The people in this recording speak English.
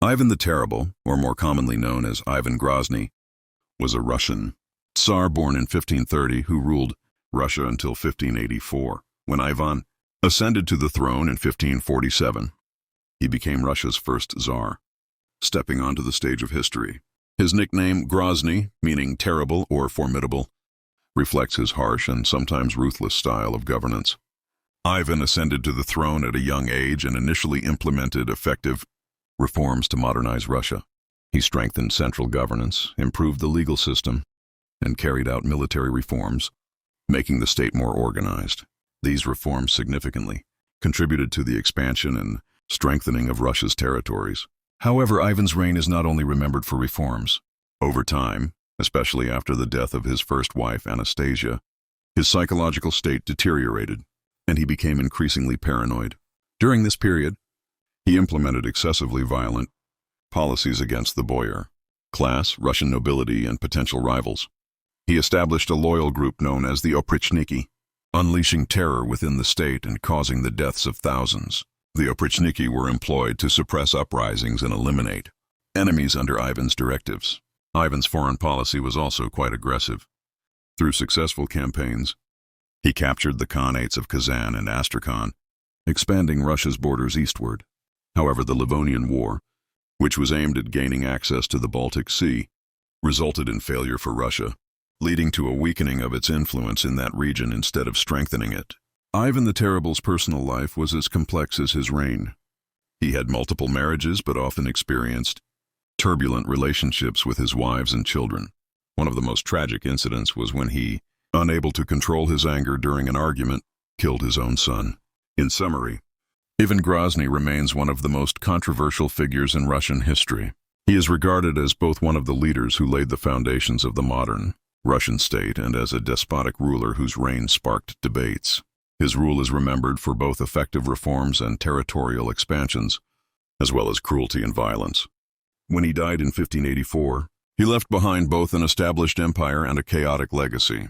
Ivan the Terrible, or more commonly known as Ivan Grozny, was a Russian Tsar born in 1530 who ruled Russia until 1584. When Ivan ascended to the throne in 1547, he became Russia's first Tsar, stepping onto the stage of history. His nickname, Grozny, meaning terrible or formidable, reflects his harsh and sometimes ruthless style of governance. Ivan ascended to the throne at a young age and initially implemented effective reforms to modernize Russia. He strengthened central governance, improved the legal system, and carried out military reforms, making the state more organized. These reforms significantly contributed to the expansion and strengthening of Russia's territories. However, Ivan's reign is not only remembered for reforms. Over time, especially after the death of his first wife, Anastasia, his psychological state deteriorated, and he became increasingly paranoid. During this period, he implemented excessively violent policies against the boyar class, Russian nobility, and potential rivals. He established a loyal group known as the oppressive, unleashing terror within the state and causing the deaths of thousands. The oppressive were employed to suppress uprisings and eliminate enemies under Ivan's directives. Ivan's foreign policy was also quite aggressive. Through successful campaigns, he captured the Khanates of Kazan and Astrakhan, expanding Russia's borders eastward. However, the Livonian War, which was aimed at gaining access to the Baltic Sea, resulted in failure for Russia, leading to a weakening of its influence in that region instead of strengthening it. Ivan the Terrible's personal life was as complex as his reign. He had multiple marriages but often experienced turbulent relationships with his wives and children. One of the most tragic incidents was when he, unable to control his anger during an argument, killed his own son. In summary, Ivan Grozny remains one of the most controversial figures in Russian history. He is regarded as both one of the leaders who laid the foundations of the modern Russian state and as a despotic ruler whose reign sparked debates. His rule is remembered for both effective reforms and territorial expansions, as well as cruelty and violence. When he died in 1584, he left behind both an established empire and a chaotic legacy.